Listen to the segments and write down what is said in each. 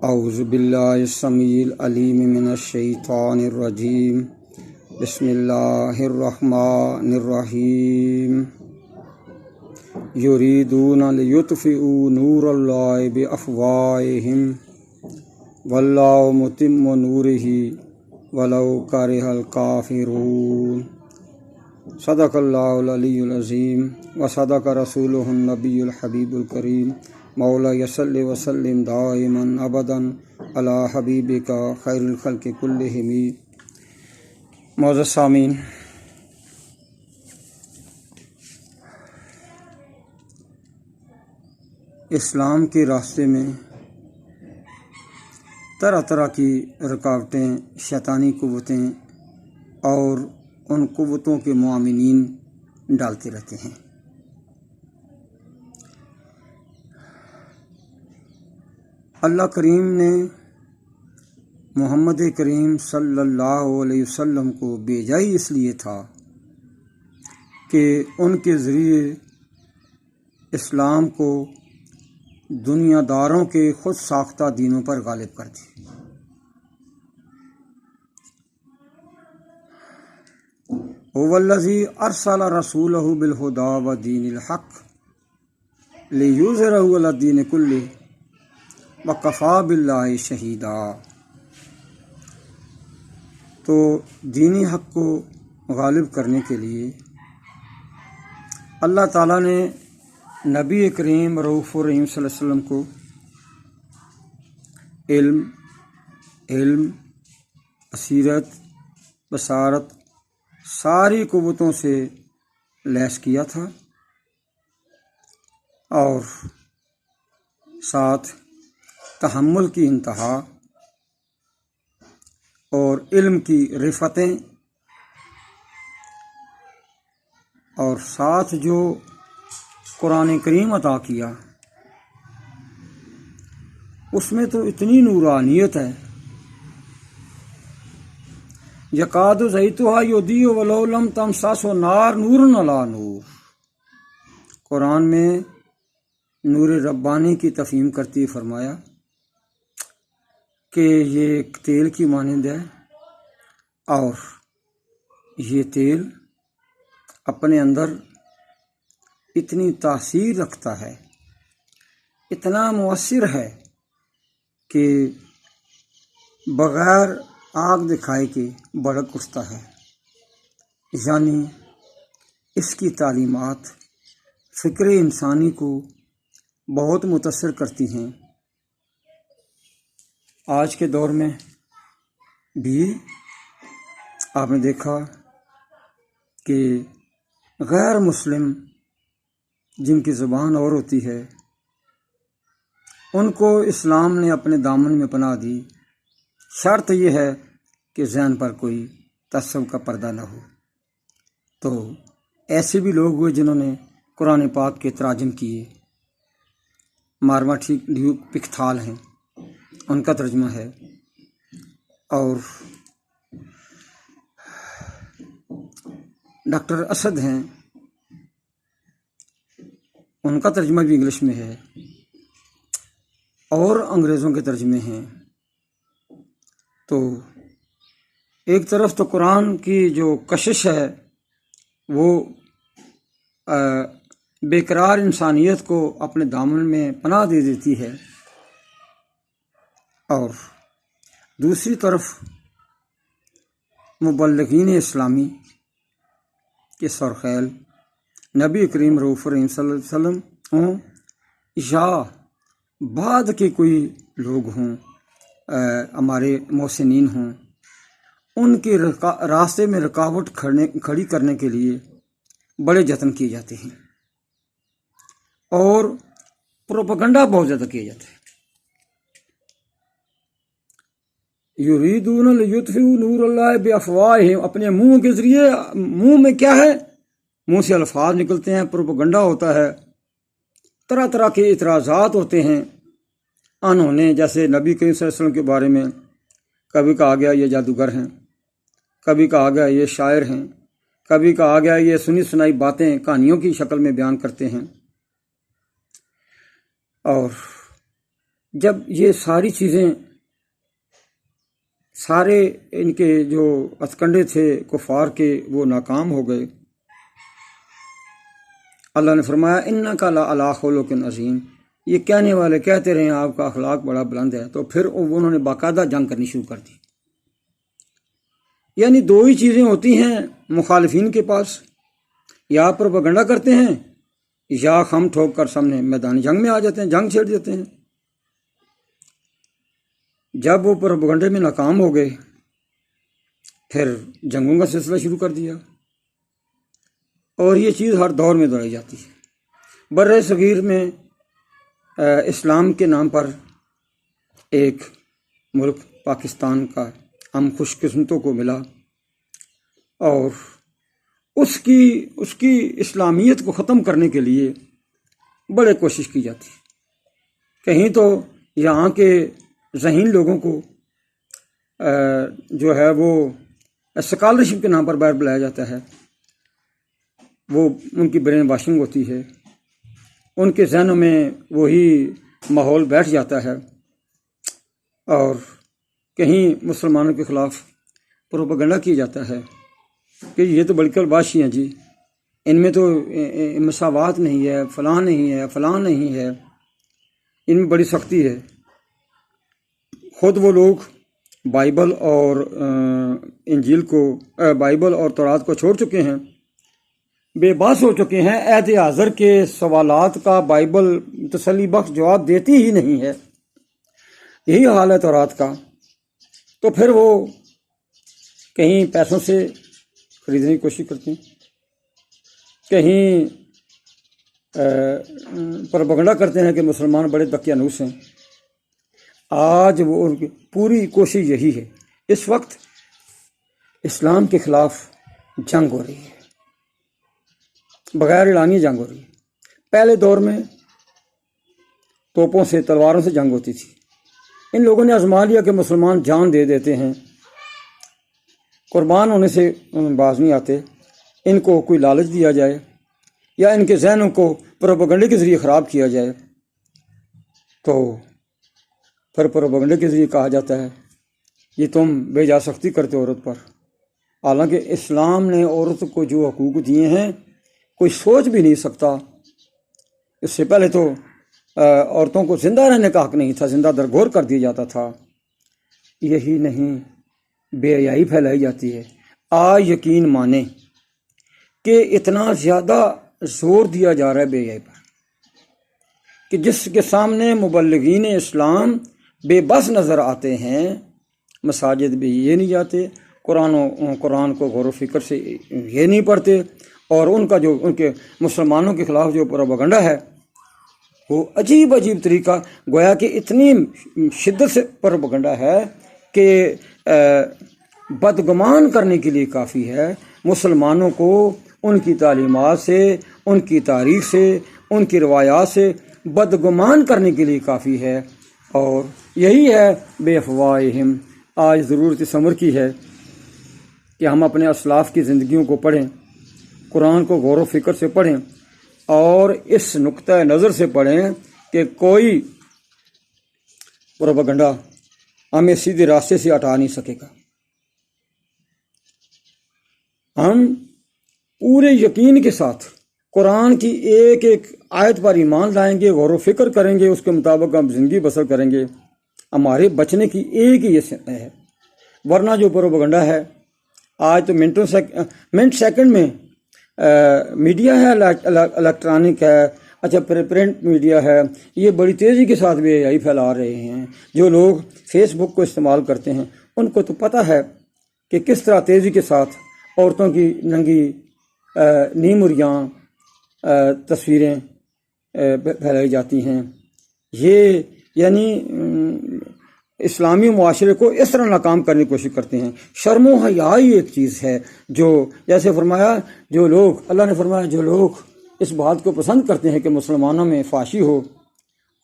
اعوذ باللہ السمیع العلیم من الشیطان الرجیم بسم اللہ الرحمن الرحیم یریدون لیطفئوا نور اللہ بافواہہم واللہ متم نورہ ولو کرہ الکافرون۔ صدق اللہ العلی العظیم وصدق رسولہ النبی الحبیب الکریم۔ مولا صلی وسلم دائما ابدا علی حبیبک خیر الخلق کلہم۔ معزز سامعین، اسلام کے راستے میں طرح طرح کی رکاوٹیں، شیطانی قوتیں اور ان قوتوں کے معاونین ڈالتے رہتے ہیں۔ اللہ کریم نے محمد کریم صلی اللہ علیہ وسلم کو بھیجا ہی اس لیے تھا کہ ان کے ذریعے اسلام کو دنیا داروں کے خود ساختہ دینوں پر غالب کر دے۔ هو الذی ارسل رسولہ بالہدی ودین الحق لیظہرہ علی الدین کلہ وکفیٰ باللہ شہیدا۔ تو دینی حق کو غالب کرنے کے لیے اللہ تعالیٰ نے نبی کریم رؤوف الرحیم صلی اللہ علیہ وسلم کو علم، بصیرت، بصارت ساری قوتوں سے لیس کیا تھا، اور ساتھ تحمل کی انتہا اور علم کی رفتیں، اور ساتھ جو قرآن کریم عطا کیا اس میں تو اتنی نورانیت ہے، یکاد زیتها یضیء ولو لم تمسسہ نار نور علی نور۔ قرآن میں نور ربانی کی تفہیم کرتی فرمایا کہ یہ ایک تیل کی مانند ہے، اور یہ تیل اپنے اندر اتنی تاثیر رکھتا ہے، اتنا مؤثر ہے کہ بغیر آگ دکھائے کے بھڑک اٹھتا ہے۔ یعنی اس کی تعلیمات فکر انسانی کو بہت متاثر کرتی ہیں۔ آج کے دور میں بھی آپ نے دیکھا کہ غیر مسلم جن کی زبان اور ہوتی ہے ان کو اسلام نے اپنے دامن میں پناہ دی، شرط یہ ہے کہ ذہن پر کوئی تعصب کا پردہ نہ ہو۔ تو ایسے بھی لوگ ہوئے جنہوں نے قرآن پاک کے تراجم کیے، مارواٹھی ڈیوک پکتھال ہیں، ان کا ترجمہ ہے، اور ڈاکٹر اسد ہیں، ان کا ترجمہ بھی انگلش میں ہے، اور انگریزوں کے ترجمے ہیں۔ تو ایک طرف تو قرآن کی جو کشش ہے وہ بے قرار انسانیت کو اپنے دامن میں پناہ دے دیتی ہے، اور دوسری طرف مبلغین اسلامی کے سرخیل نبی کریم رؤوف الرحیم صلی اللہ علیہ وسلم ہوں یا بعد کے کوئی لوگ ہوں، ہمارے محسنین ہوں، ان کے راستے میں رکاوٹ کھڑی کرنے کے لیے بڑے جتن کیے جاتے ہیں، اور پروپیگنڈا بہت زیادہ کیا جاتا ہے۔ یریدون لیطفئوا نور اللہ بافواہہم، اپنے منہ کے ذریعے، منہ میں کیا ہے؟ منہ سے الفاظ نکلتے ہیں، پروپیگنڈا ہوتا ہے، طرح طرح کے اعتراضات ہوتے ہیں۔ انہوں نے جیسے نبی کریم صلی اللہ علیہ وسلم کے بارے میں کبھی کہا گیا یہ جادوگر ہیں، کبھی کہا گیا یہ شاعر ہیں، کبھی کہا گیا یہ سنی سنائی باتیں کہانیوں کی شکل میں بیان کرتے ہیں، اور جب یہ ساری چیزیں، سارے ان کے جو ہتھکنڈے تھے کفار کے وہ ناکام ہو گئے، اللہ نے فرمایا انک لعلی خلق عظیم، یہ کہنے والے کہتے رہے آپ کا اخلاق بڑا بلند ہے، تو پھر انہوں نے باقاعدہ جنگ کرنی شروع کر دی۔ یعنی دو ہی چیزیں ہوتی ہیں مخالفین کے پاس، یا پروپیگنڈا کرتے ہیں یا خم ٹھوک کر سامنے میدان جنگ میں آ جاتے ہیں، جنگ چھیڑ دیتے ہیں۔ جب وہ پروپیگنڈے میں ناکام ہو گئے پھر جنگوں کا سلسلہ شروع کر دیا، اور یہ چیز ہر دور میں دہرائی جاتی ہے۔ بر صغیر میں اسلام کے نام پر ایک ملک پاکستان کا ہم خوش قسمتوں کو ملا، اور اس کی اسلامیت کو ختم کرنے کے لیے بڑے کوشش کی جاتی ہے۔ کہیں تو یہاں کے ذہین لوگوں کو جو ہے وہ اسکالرشپ کے نام پر باہر بلایا جاتا ہے، وہ ان کی برین واشنگ ہوتی ہے، ان کے ذہنوں میں وہی ماحول بیٹھ جاتا ہے، اور کہیں مسلمانوں کے خلاف پروپیگنڈا کیا جاتا ہے کہ یہ تو بلکہ بادشی ہیں جی، ان میں تو مساوات نہیں ہے، فلاں نہیں ہے، فلاں نہیں ہے، ان میں بڑی سختی ہے۔ خود وہ لوگ بائبل اور انجیل کو، بائبل اور تورات کو چھوڑ چکے ہیں، بے بس ہو چکے ہیں، عہد حاضر کے سوالات کا بائبل تسلی بخش جواب دیتی ہی نہیں ہے، یہی حال ہے تورات کا۔ تو پھر وہ کہیں پیسوں سے خریدنے کی کوشش کرتے ہیں، کہیں پروپیگنڈا کرتے ہیں کہ مسلمان بڑے دقیانوس ہیں۔ آج وہ ان کی پوری کوشش یہی ہے، اس وقت اسلام کے خلاف جنگ ہو رہی ہے، بغیر اعلانیہ جنگ ہو رہی ہے۔ پہلے دور میں توپوں سے، تلواروں سے جنگ ہوتی تھی، ان لوگوں نے آزما لیا کہ مسلمان جان دے دیتے ہیں، قربان ہونے سے باز نہیں آتے، ان کو کوئی لالچ دیا جائے یا ان کے ذہنوں کو پروپیگنڈے کے ذریعے خراب کیا جائے، تو پھر پروپیگنڈے کے ذریعے کہا جاتا ہے یہ تم بے جا سختی کرتے عورت پر، حالانکہ اسلام نے عورت کو جو حقوق دیے ہیں کوئی سوچ بھی نہیں سکتا۔ اس سے پہلے تو عورتوں کو زندہ رہنے کا حق نہیں تھا، زندہ درگور کر دیا جاتا تھا۔ یہی نہیں، بے حیائی پھیلائی جاتی ہے۔ یقین مانیں کہ اتنا زیادہ زور دیا جا رہا ہے بے حیائی پر کہ جس کے سامنے مبلغین اسلام بے بس نظر آتے ہیں، مساجد بھی یہ نہیں جاتے، قرآن کو غور و فکر سے یہ نہیں پڑھتے، اور ان کا جو ان کے مسلمانوں کے خلاف جو پروپیگنڈا ہے وہ عجیب عجیب طریقہ، گویا کہ اتنی شدت سے پروپیگنڈا ہے کہ بدگمان کرنے کے لیے کافی ہے، مسلمانوں کو ان کی تعلیمات سے، ان کی تاریخ سے، ان کی روایات سے بدگمان کرنے کے لیے کافی ہے۔ اور یہی ہے بے افواہہم۔ آج ضرورت اس امر کی ہے کہ ہم اپنے اسلاف کی زندگیوں کو پڑھیں، قرآن کو غور و فکر سے پڑھیں، اور اس نقطۂ نظر سے پڑھیں کہ کوئی پروپیگنڈا ہمیں سیدھے راستے سے ہٹا نہیں سکے گا۔ ہم پورے یقین کے ساتھ قرآن کی ایک ایک آیت پر ایمان لائیں گے، غور و فکر کریں گے، اس کے مطابق ہم زندگی بسر کریں گے، ہمارے بچنے کی ایک ہی یہ ہے۔ ورنہ جو پروپیگنڈا ہے آج تو منٹ سیکنڈ میں میڈیا ہے، الیکٹرانک ہے، اچھا پرنٹ میڈیا ہے، یہ بڑی تیزی کے ساتھ بے حیائی پھیلا رہے ہیں۔ جو لوگ فیس بک کو استعمال کرتے ہیں ان کو تو پتہ ہے کہ کس طرح تیزی کے ساتھ عورتوں کی ننگی نیمریاں تصویریں پھیلائی جاتی ہیں۔ یہ یعنی اسلامی معاشرے کو اس طرح ناکام کرنے کی کوشش کرتے ہیں۔ شرم و حیا ایک چیز ہے جو، جیسے فرمایا، جو لوگ، اللہ نے فرمایا جو لوگ اس بات کو پسند کرتے ہیں کہ مسلمانوں میں فحاشی ہو،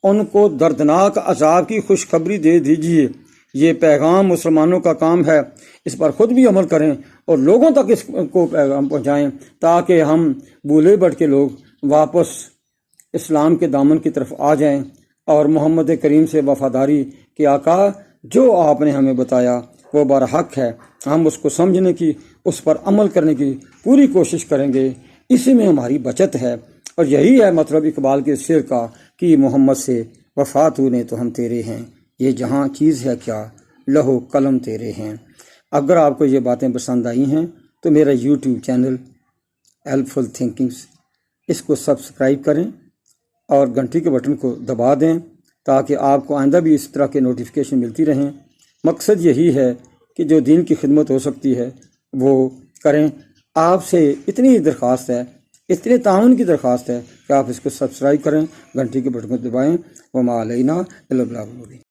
ان کو دردناک عذاب کی خوشخبری دے دیجیے۔ یہ پیغام مسلمانوں کا کام ہے، اس پر خود بھی عمل کریں اور لوگوں تک اس کو پیغام پہنچائیں، تاکہ ہم بولے بڑھ کے لوگ واپس اسلام کے دامن کی طرف آ جائیں، اور محمد کریم سے وفاداری کہ آقا جو آپ نے ہمیں بتایا وہ برحق ہے، ہم اس کو سمجھنے کی، اس پر عمل کرنے کی پوری کوشش کریں گے، اسی میں ہماری بچت ہے۔ اور یہی ہے مطلب اقبال کے شعر کا کہ محمد سے وفا تو نے تو ہم تیرے ہیں، یہ جہاں چیز ہے کیا لہو قلم تیرے ہیں۔ اگر آپ کو یہ باتیں پسند آئی ہیں تو میرا یوٹیوب چینل ہیلپفل تھنکنگز اس کو سبسکرائب کریں اور گھنٹی کے بٹن کو دبا دیں تاکہ آپ کو آئندہ بھی اس طرح کے نوٹیفیکیشن ملتی رہیں۔ مقصد یہی ہے کہ جو دین کی خدمت ہو سکتی ہے وہ کریں۔ آپ سے اتنی درخواست ہے، اتنے تعاون کی درخواست ہے کہ آپ اس کو سبسکرائب کریں، گھنٹی کے بٹن کو دبائیں۔ وما علینا الا البلاغ المبین۔